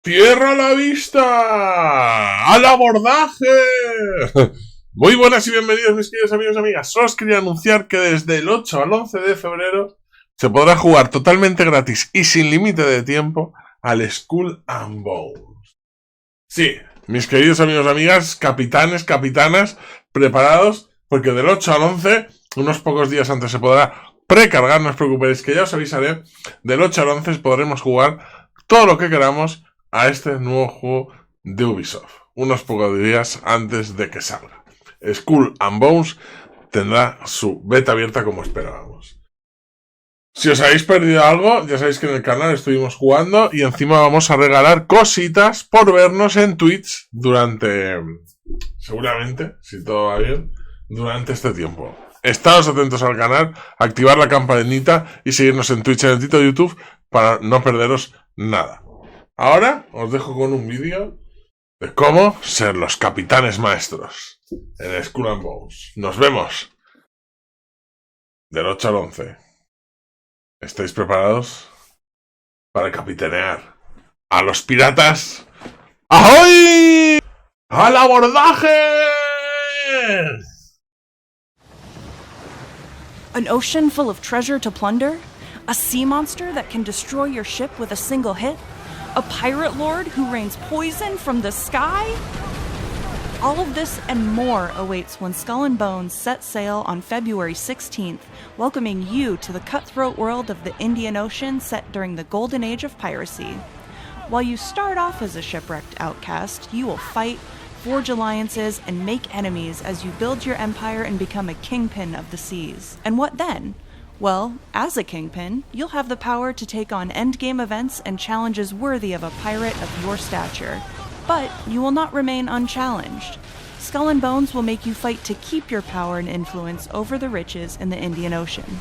¡Tierra a la vista! ¡Al abordaje! Muy buenas y bienvenidos mis queridos amigos y amigas. Solo os quería anunciar que desde el 8 al 11 de febrero se podrá jugar totalmente gratis y sin límite de tiempo al Skull and Bones. Sí, mis queridos amigos y amigas, capitanes, capitanas, preparados, porque del 8 al 11, unos pocos días antes se podrá precargar, no os preocupéis que ya os avisaré. Del 8 al 11 podremos jugar todo lo que queramos a este nuevo juego de Ubisoft, unos pocos días antes de que salga. Skull and Bones tendrá su beta abierta como esperábamos. Si os habéis perdido algo, ya sabéis que en el canal estuvimos jugando y encima vamos a regalar cositas por vernos en Twitch durante, seguramente, si todo va bien, durante este tiempo. Estaos atentos al canal, activar la campanita y seguirnos en Twitch, en el TITO de YouTube para no perderos nada. Ahora os dejo con un vídeo de cómo ser los capitanes maestros en Skull and Bones. Nos vemos del 8 al 11. ¿Estáis preparados para capitanear a los piratas? ¡Ahoy! ¡Al abordaje! An ocean full of treasure to plunder? A sea monster that can destroy your ship with a single hit? A pirate lord who rains poison from the sky? All of this and more awaits when Skull and Bones set sail on February 16th, welcoming you to the cutthroat world of the Indian Ocean set during the golden age of piracy. While you start off as a shipwrecked outcast, you will fight, forge alliances, and make enemies as you build your empire and become a kingpin of the seas. And what then? Well, as a kingpin, you'll have the power to take on endgame events and challenges worthy of a pirate of your stature. But you will not remain unchallenged. Skull and Bones will make you fight to keep your power and influence over the riches in the Indian Ocean.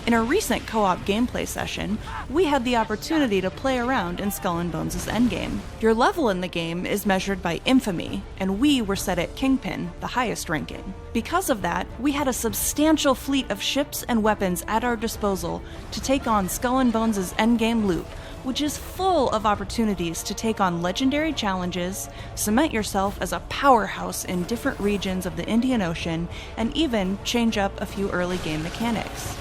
In a recent co-op gameplay session, we had the opportunity to play around in Skull and Bones' endgame. Your level in the game is measured by infamy, and we were set at Kingpin, the highest ranking. Because of that, we had a substantial fleet of ships and weapons at our disposal to take on Skull and Bones' endgame loot, which is full of opportunities to take on legendary challenges, cement yourself as a powerhouse in different regions of the Indian Ocean, and even change up a few early game mechanics.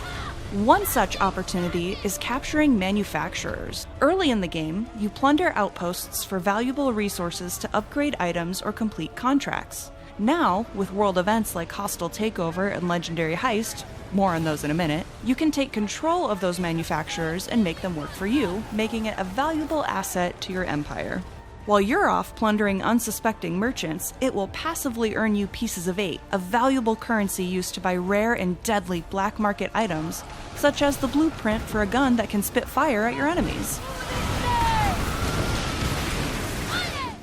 One such opportunity is capturing manufacturers. Early in the game, you plunder outposts for valuable resources to upgrade items or complete contracts. Now, with world events like Hostile Takeover and Legendary Heist, more on those in a minute, you can take control of those manufacturers and make them work for you, making it a valuable asset to your empire. While you're off plundering unsuspecting merchants, it will passively earn you pieces of 8, a valuable currency used to buy rare and deadly black market items, such as the blueprint for a gun that can spit fire at your enemies.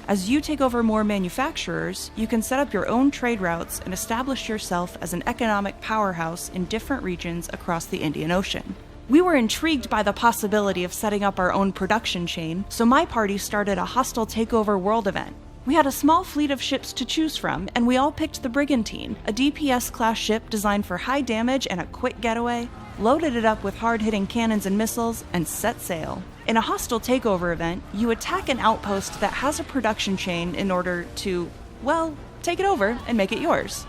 As you take over more manufacturers, you can set up your own trade routes and establish yourself as an economic powerhouse in different regions across the Indian Ocean. We were intrigued by the possibility of setting up our own production chain, so my party started a Hostile Takeover world event. We had a small fleet of ships to choose from, and we all picked the Brigantine, a DPS-class ship designed for high damage and a quick getaway, loaded it up with hard-hitting cannons and missiles, and set sail. In a Hostile Takeover event, you attack an outpost that has a production chain in order to, well, take it over and make it yours.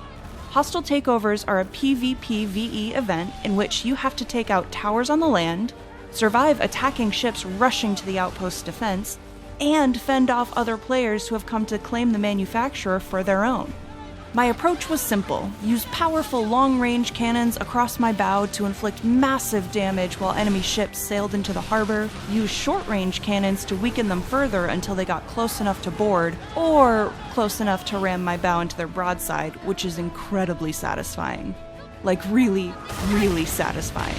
Hostile Takeovers are a PvPvE event in which you have to take out towers on the land, survive attacking ships rushing to the outpost's defense, and fend off other players who have come to claim the manufacturer for their own. My approach was simple: use powerful long-range cannons across my bow to inflict massive damage while enemy ships sailed into the harbor, use short-range cannons to weaken them further until they got close enough to board, or close enough to ram my bow into their broadside, which is incredibly satisfying. Like really, really satisfying.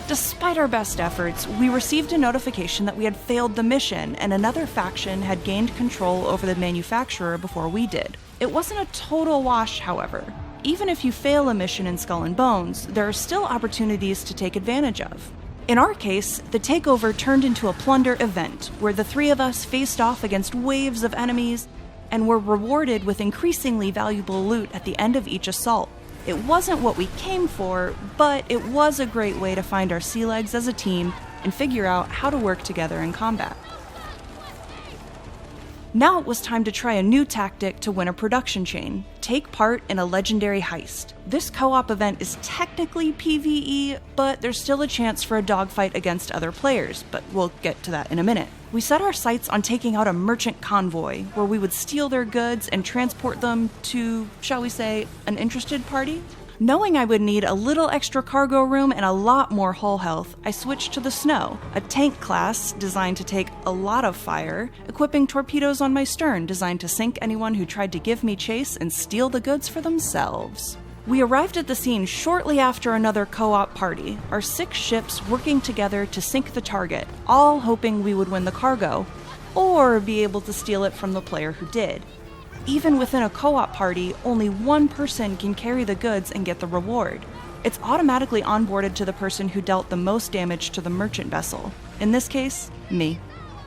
Despite our best efforts, we received a notification that we had failed the mission and another faction had gained control over the manufacturer before we did. It wasn't a total wash, however. Even if you fail a mission in Skull and Bones, there are still opportunities to take advantage of. In our case, the takeover turned into a plunder event, where the three of us faced off against waves of enemies and were rewarded with increasingly valuable loot at the end of each assault. It wasn't what we came for, but it was a great way to find our sea legs as a team and figure out how to work together in combat. Now it was time to try a new tactic to win a production chain. Take part in a legendary heist. This co-op event is technically PvE, but there's still a chance for a dogfight against other players, but we'll get to that in a minute. We set our sights on taking out a merchant convoy, where we would steal their goods and transport them to, shall we say, an interested party? Knowing I would need a little extra cargo room and a lot more hull health, I switched to the Snow, a tank class designed to take a lot of fire, equipping torpedoes on my stern designed to sink anyone who tried to give me chase and steal the goods for themselves. We arrived at the scene shortly after another co-op party, our 6 ships working together to sink the target, all hoping we would win the cargo, or be able to steal it from the player who did. Even within a co-op party, only one person can carry the goods and get the reward. It's automatically onboarded to the person who dealt the most damage to the merchant vessel. In this case, me.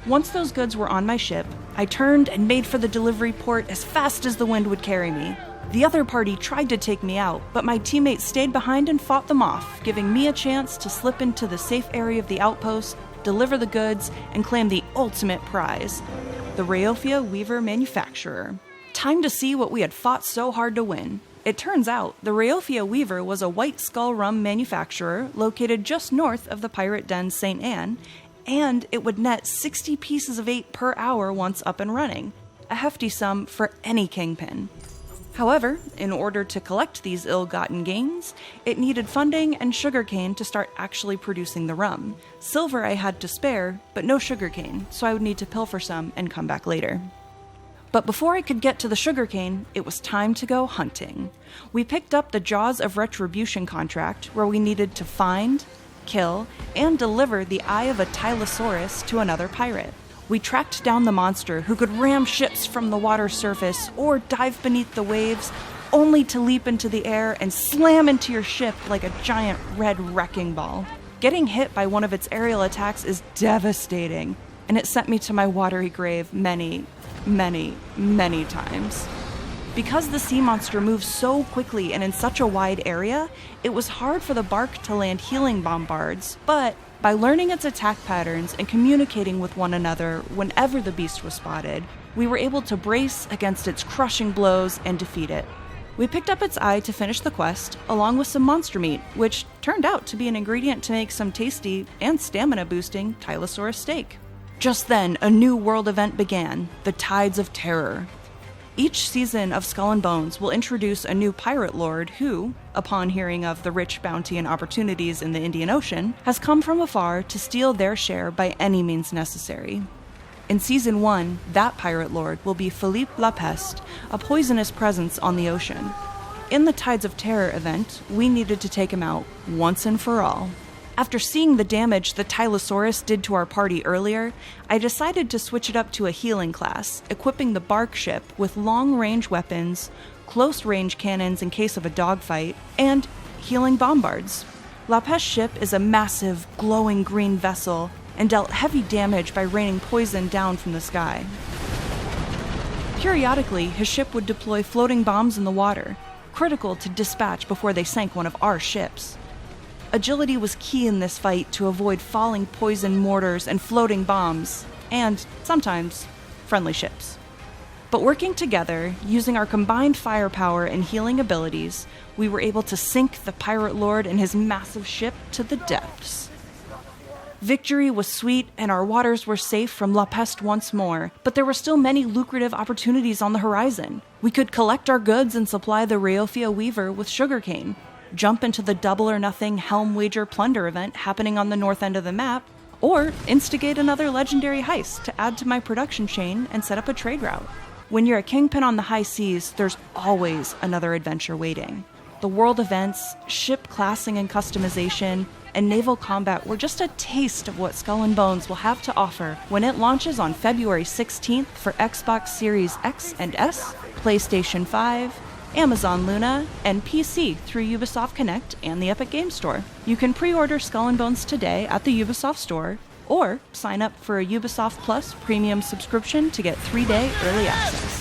Once those goods were on my ship, I turned and made for the delivery port as fast as the wind would carry me. The other party tried to take me out, but my teammates stayed behind and fought them off, giving me a chance to slip into the safe area of the outpost, deliver the goods, and claim the ultimate prize, the Rayofia Weaver Manufacturer. Time to see what we had fought so hard to win. It turns out, the Rayofia Weaver was a white skull rum manufacturer located just north of the pirate den St. Anne, and it would net 60 pieces of 8 per hour once up and running, a hefty sum for any kingpin. However, in order to collect these ill-gotten gains, it needed funding and sugarcane to start actually producing the rum. Silver I had to spare, but no sugarcane, so I would need to pilfer some and come back later. But before I could get to the sugarcane, it was time to go hunting. We picked up the Jaws of Retribution contract, where we needed to find, kill, and deliver the eye of a Tylosaurus to another pirate. We tracked down the monster who could ram ships from the water surface or dive beneath the waves, only to leap into the air and slam into your ship like a giant red wrecking ball. Getting hit by one of its aerial attacks is devastating, and it sent me to my watery grave many times. Because the sea monster moves so quickly and in such a wide area, it was hard for the bark to land healing bombards, but by learning its attack patterns and communicating with one another whenever the beast was spotted, we were able to brace against its crushing blows and defeat it. We picked up its eye to finish the quest, along with some monster meat, which turned out to be an ingredient to make some tasty and stamina-boosting Tylosaurus steak. Just then, a new world event began, the Tides of Terror. Each season of Skull and Bones will introduce a new pirate lord who, upon hearing of the rich bounty and opportunities in the Indian Ocean, has come from afar to steal their share by any means necessary. In Season 1, that pirate lord will be Philippe La Peste, a poisonous presence on the ocean. In the Tides of Terror event, we needed to take him out once and for all. After seeing the damage the Tylosaurus did to our party earlier, I decided to switch it up to a healing class, equipping the bark ship with long-range weapons, close-range cannons in case of a dogfight, and healing bombards. La Peste's ship is a massive, glowing green vessel and dealt heavy damage by raining poison down from the sky. Periodically, his ship would deploy floating bombs in the water, critical to dispatch before they sank one of our ships. Agility was key in this fight to avoid falling poison mortars and floating bombs, and, sometimes, friendly ships. But working together, using our combined firepower and healing abilities, we were able to sink the pirate lord and his massive ship to the depths. Victory was sweet and our waters were safe from La Peste once more, but there were still many lucrative opportunities on the horizon. We could collect our goods and supply the Rayofia Weaver with sugarcane, jump into the Double or Nothing Helm Wager Plunder event happening on the north end of the map, or instigate another legendary heist to add to my production chain and set up a trade route. When you're a kingpin on the high seas, there's always another adventure waiting. The world events, ship classing and customization, and naval combat were just a taste of what Skull and Bones will have to offer when it launches on February 16th for Xbox Series X and S, PlayStation 5, Amazon Luna, and PC through Ubisoft Connect and the Epic Games Store. You can pre-order Skull and Bones today at the Ubisoft Store, or sign up for a Ubisoft Plus premium subscription to get 3-day early access.